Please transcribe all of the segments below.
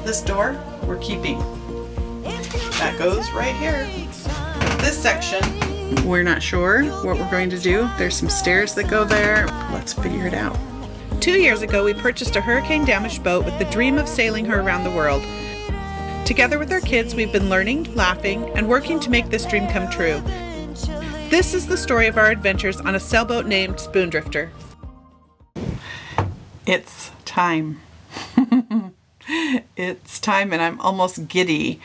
This door we're keeping. That goes right here. This section, we're not sure what we're going to do. There's some stairs that go there. Let's figure it out. 2 years ago, we purchased a hurricane-damaged boat with the dream of sailing her around the world. Together with our kids, we've been learning, laughing, and working to make this dream come true. This is the story of our adventures on a sailboat named Spoondrifter. It's time. It's time, and I'm almost giddy.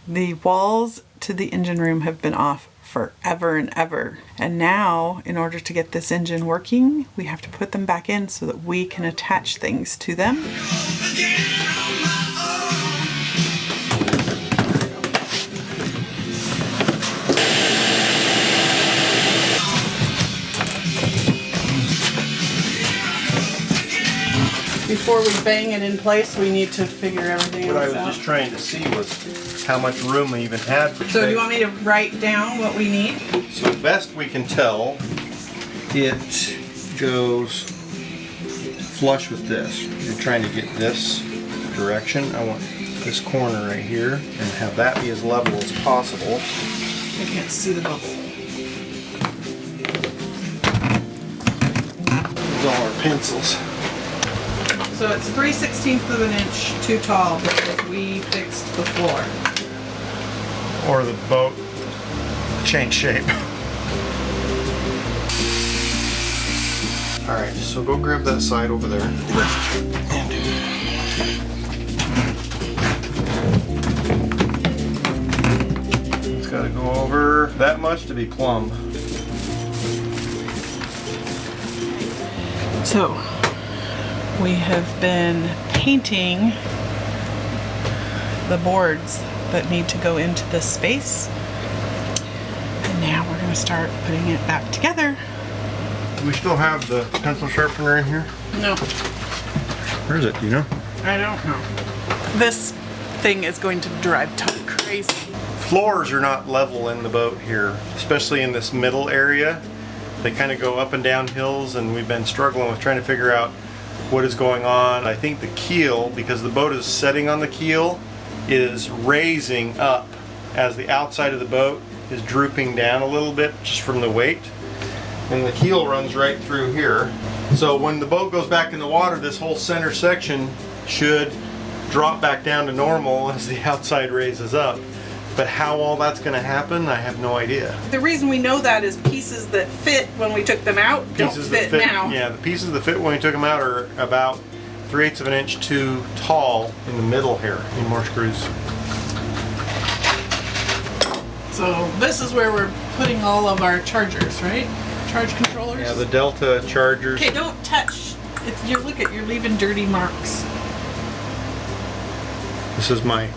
The walls to the engine room have been off forever and ever. And now, in order to get this engine working, we have to put them back in so that we can attach things to them. Before we bang it in place, we need to figure everything else out. What I was just trying to see was how much room we even had for So do you want me to write down what we need? So best we can tell, it goes flush with this. You're trying to get this direction. I want this corner right here and have that be as level as possible. I can't see the bubble. With all our pencils. So it's 3/16 of an inch too tall because we fixed the floor. Or the boat changed shape. Alright, so go grab that side over there. It's got to go over that much to be plumb. So we have been painting the boards that need to go into this space. And now we're going to start putting it back together. Do we still have the pencil sharpener in here? No. Where is it? Do you know? I don't know. This thing is going to drive Todd crazy. Floors are not level in the boat here, especially in this middle area. They kind of go up and down hills, and we've been struggling with trying to figure out what is going on. I think the keel, because the boat is setting on the keel, is raising up as the outside of the boat is drooping down a little bit just from the weight. And the keel runs right through here. So when the boat goes back in the water, this whole center section should drop back down to normal as the outside raises up. But how all that's going to happen, I have no idea. The reason we know that is pieces that fit when we took them out don't fit now. Yeah, the pieces that fit when we took them out are about 3/8 of an inch too tall in the middle here. Need more screws. So this is where we're putting all of our chargers, right? Charge controllers? Yeah, the Delta chargers. Okay, don't touch. You're leaving dirty marks. This is my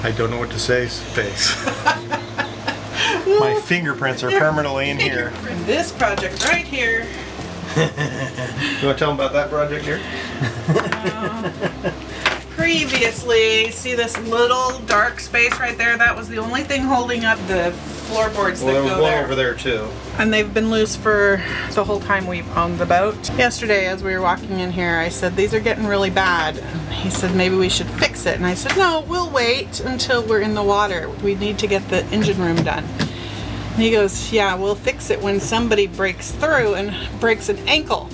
I don't know what to say face. My fingerprints are permanently in here. And this project right here. You want to tell them about that project here? Previously, see this little dark space right there? That was the only thing holding up the floorboards that go there. Well, there was one over there too. And they've been loose for the whole time we've owned the boat. Yesterday, as we were walking in here, I said, these are getting really bad. And he said, maybe we should fix it. And I said, no, we'll wait until we're in the water. We need to get the engine room done. And he goes, yeah, we'll fix it when somebody breaks through and breaks an ankle.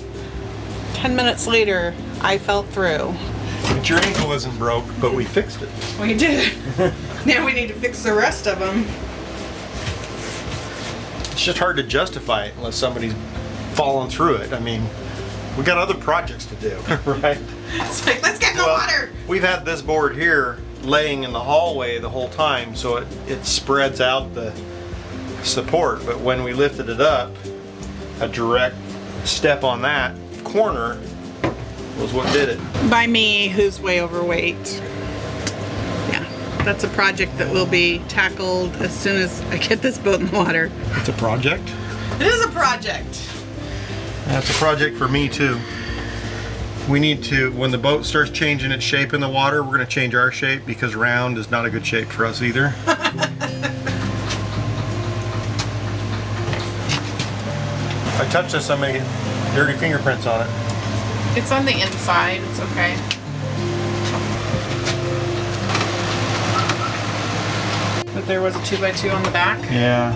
10 minutes later, I fell through. But your ankle isn't broke, but we fixed it. We did. Now we need to fix the rest of them. It's just hard to justify it unless somebody's fallen through it. I mean, we got other projects to do, right? It's like, let's get in the water. We've had this board here laying in the hallway the whole time, so it spreads out the support. But when we lifted it up, a direct step on that corner was what did it. By me, who's way overweight. Yeah, that's a project that will be tackled as soon as I get this boat in the water. It's a project? It is a project. That's a project for me too. We need to, when the boat starts changing its shape in the water, we're going to change our shape because round is not a good shape for us either. If I touch this, I'm going to get dirty fingerprints on it. It's on the inside, it's okay. there was a 2x2 on the back. Yeah.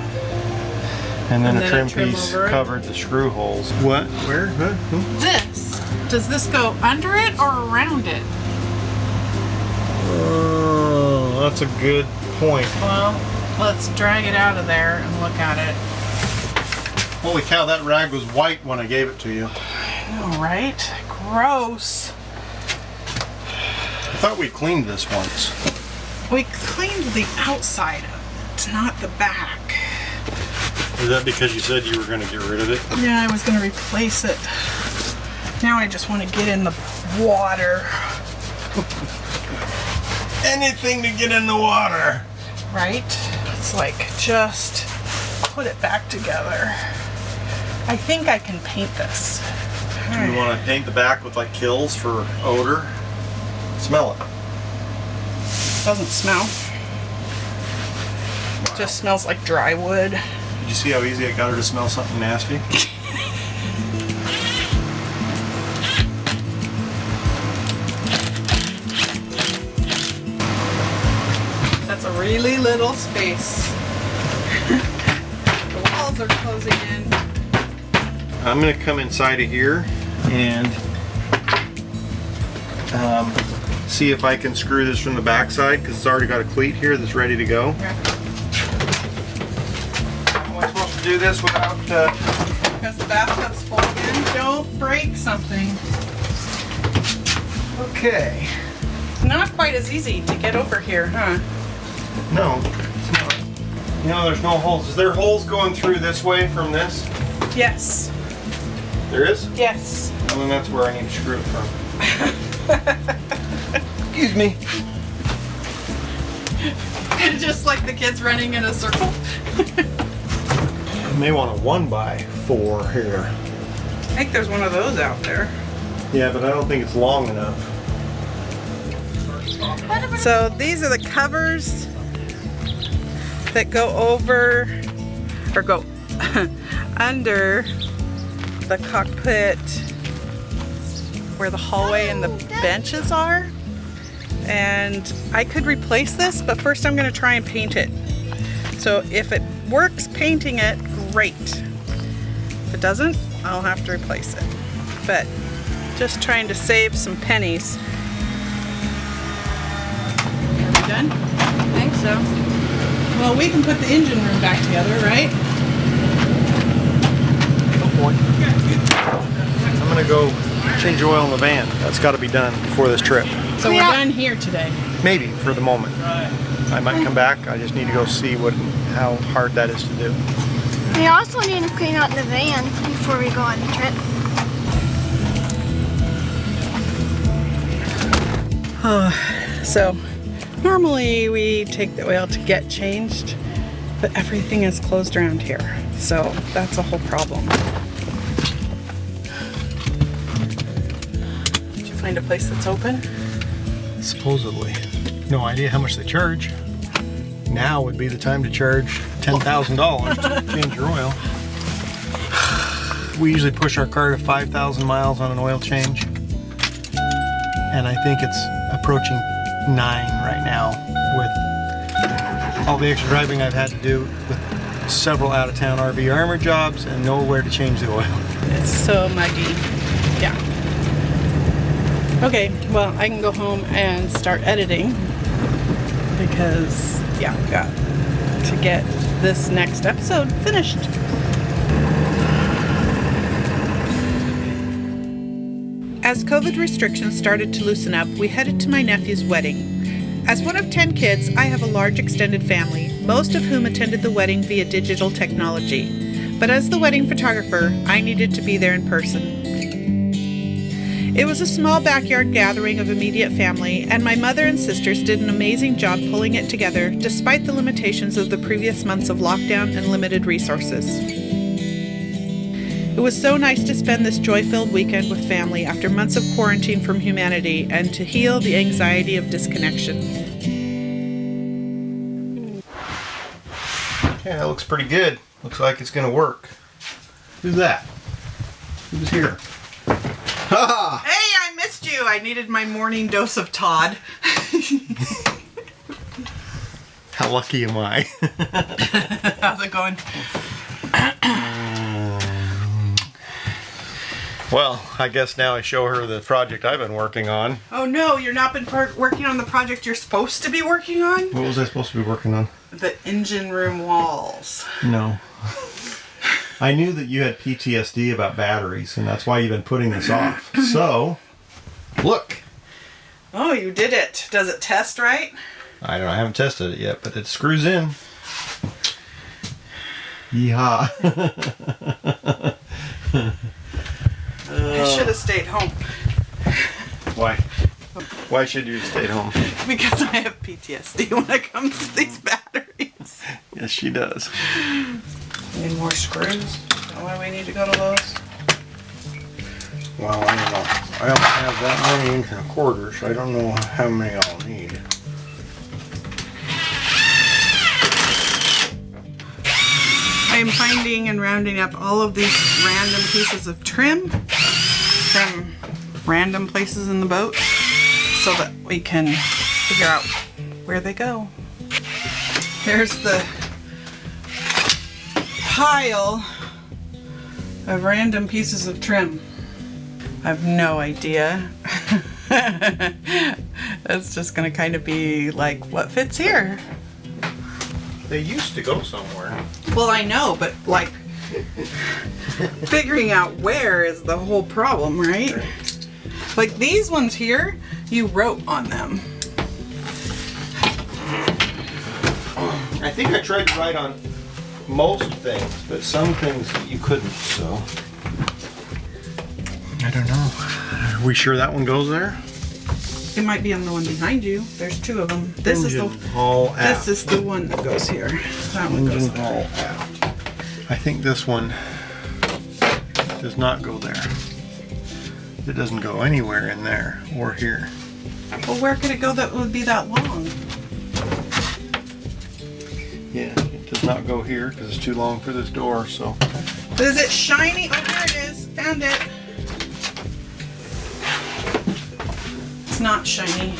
And then And a then trim a trim piece over it. covered the screw holes. What? Where? Huh? Who? This, does this go under it or around it? Oh, that's a good point. Well, let's drag it out of there and look at it. Holy cow, that rag was white when I gave it to you. I know, right? Gross. I thought we cleaned this once. We cleaned the outside of it, not the back. Is that because you said you were going to get rid of it? Yeah, I was going to replace it. Now I just want to get in the water. Anything to get in the water. Right? It's like just put it back together. I think I can paint this. Do you want to paint the back with like Keels for odor? Smell it. Doesn't smell. It just smells like dry wood. Did you see how easy I got her to smell something nasty? That's a really little space. The walls are closing in. I'm going to come inside of here and see if I can screw this from the back side because it's already got a cleat here that's ready to go. Yeah. How am I supposed to do this without... Because the bathtub's full again. Don't break something. Okay. It's not quite as easy to get over here, huh? No, it's not. You know, there's no holes. Is there holes going through this way from this? Yes. There is? Yes. Well, then that's where I need to screw it from. Excuse me. Just like the kids running in a circle. I may want a 1x4 here. I think there's one of those out there. Yeah, but I don't think it's long enough. So these are the covers that go over or go under the cockpit where the hallway and the benches are. And I could replace this, but first I'm going to try and paint it. So if it works painting it, great. If it doesn't, I'll have to replace it. But just trying to save some pennies. Are we done? I think so. Well, we can put the engine room back together, right? No point. I'm gonna go change oil in the van. That's got to be done before this trip. So we're done here today. Maybe for the moment. I might come back. I just need to go see how hard that is to do. We also need to clean out the van before we go on the trip. So normally we take the oil to get changed, but everything is closed around here. So that's a whole problem. Did you find a place that's open? Supposedly. No idea how much they charge. Now would be the time to charge $10,000 to change your oil. We usually push our car to 5,000 miles on an oil change. And I think it's approaching 9 right now with all the extra driving I've had to do with several out-of-town RV armor jobs and nowhere to change the oil. It's so muggy. Yeah. Okay, well, I can go home and start editing because, yeah, I've got to get this next episode finished. As COVID restrictions started to loosen up, we headed to my nephew's wedding. As one of 10 kids, I have a large extended family, most of whom attended the wedding via digital technology. But as the wedding photographer, I needed to be there in person. It was a small backyard gathering of immediate family, and my mother and sisters did an amazing job pulling it together despite the limitations of the previous months of lockdown and limited resources. It was so nice to spend this joy-filled weekend with family after months of quarantine from humanity and to heal the anxiety of disconnection. Yeah, that looks pretty good. Looks like it's gonna work. Who's that? Who's here? Ha! Hey, I missed you. I needed my morning dose of Todd. How lucky am I? How's it going? Well, I guess now I show her the project I've been working on. Oh no, you're not been working on the project you're supposed to be working on? What was I supposed to be working on? The engine room walls. No. I knew that you had PTSD about batteries, and that's why you've been putting this off. So, look. Oh, you did it. Does it test right? I haven't tested it yet, but it screws in. Yeehaw. I should have stayed home. Why? Why should you stay home? Because I have PTSD when it comes to these batteries. Yes, she does. Need more screws? Is that why we need to go to those? Well, I don't know. I don't have that many inch and a quarter, so I don't know how many I'll need. I am finding and rounding up all of these random pieces of trim from random places in the boat so that we can figure out where they go. There's the pile of random pieces of trim. I have no idea. That's just gonna kind of be like, what fits here? They used to go somewhere. Well, I know, but like figuring out where is the whole problem, right? Like these ones here, you wrote on them. I think I tried to write on most things, but some things you couldn't, so. I don't know. Are we sure that one goes there? It might be on the one behind you. There's two of them. This is the one that goes here. That one goes Engine there. haul out. I think this one does not go there. It doesn't go anywhere in there or here. Well, where could it go that would be that long? Yeah, it does not go here because it's too long for this door, so. Is it shiny? Oh, there it is. Found it. It's not shiny.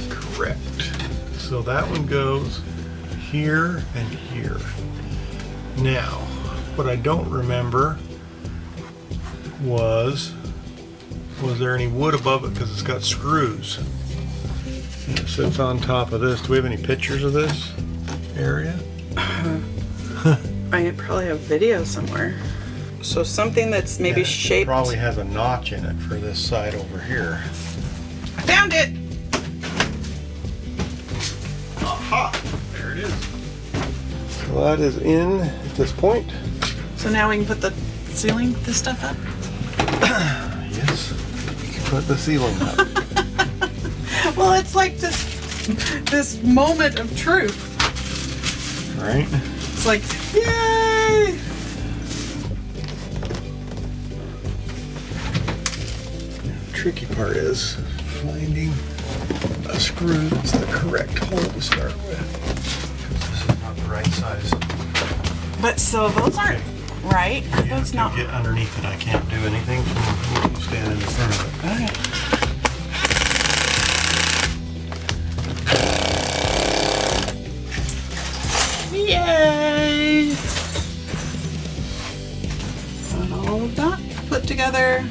Correct. So that one goes here and here. Now, what I don't remember was there any wood above it because it's got screws. And it sits on top of this. Do we have any pictures of this area? I probably have video somewhere. So something that's maybe Yeah, shaped. it probably has a notch in it for this side over here. I found it. Aha! There it is. So that is in at this point. So now we can put the ceiling, this stuff up. Yes. Put the ceiling up. Well, it's like this moment of truth. Right? It's like, yay! The tricky part is finding a screw that's the correct hole to start with. This is not the right size. But so those aren't right. Yeah, Those to not. get underneath it, I can't do anything from standing in front of it. Okay. Yay! Got all of that put together.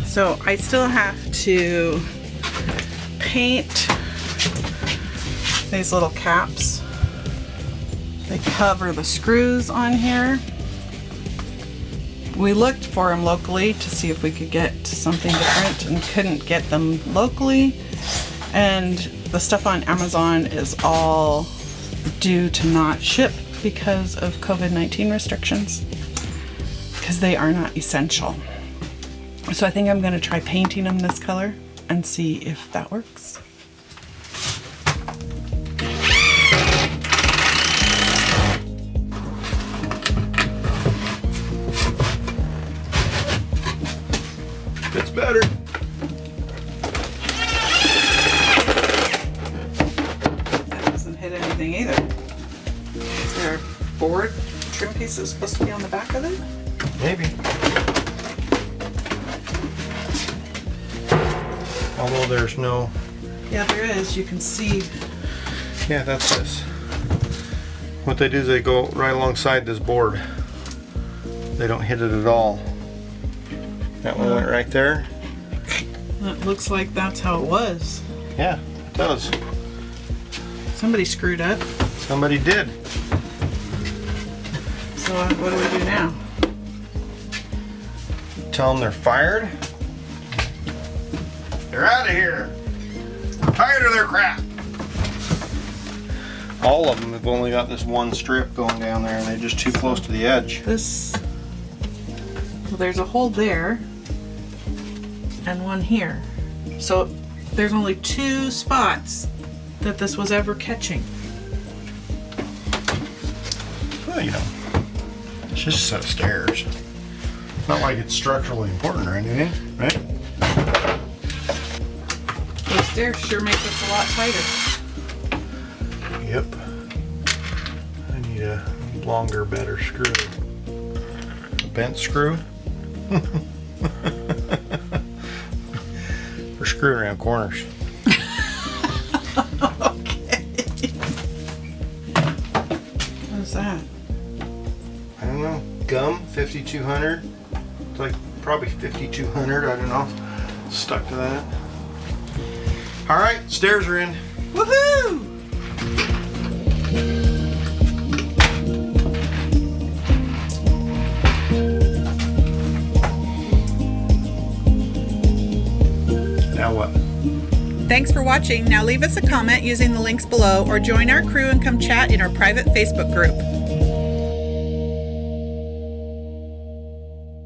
So I still have to paint these little caps. They cover the screws on here. We looked for them locally to see if we could get to something different and couldn't get them locally. And the stuff on Amazon is all due to not ship because of COVID-19 restrictions, because they are not essential. So I think I'm going to try painting them this color and see if that works. It's better. That doesn't hit anything either. Is there board trim pieces supposed to be on the back of it? Maybe. Although there's no... Yeah, there is. You can see. Yeah, that's this. What they do is they go right alongside this board. They don't hit it at all. That one went right there. It looks like that's how it was. Yeah, it does. Somebody screwed up. Somebody did. So what do we do now? Tell them they're fired. They're out of here. Tired of their crap. All of them have only got this one strip going down there and they're just too close to the edge. Well, there's a hole there and one here. So there's only 2 spots that this was ever catching. Well, you know, it's just a set of stairs. Not like it's structurally important or anything, right? Those stairs sure make this a lot tighter. Yep. I need a longer, better screw. A bent screw? For screwing around corners. Okay. What is that? I don't know. Gum, 5200. It's like probably 5200, I don't know. Stuck to that. Alright, stairs are in. Woohoo! Now what? Thanks for watching. Now leave us a comment using the links below or join our crew and come chat in our private Facebook group.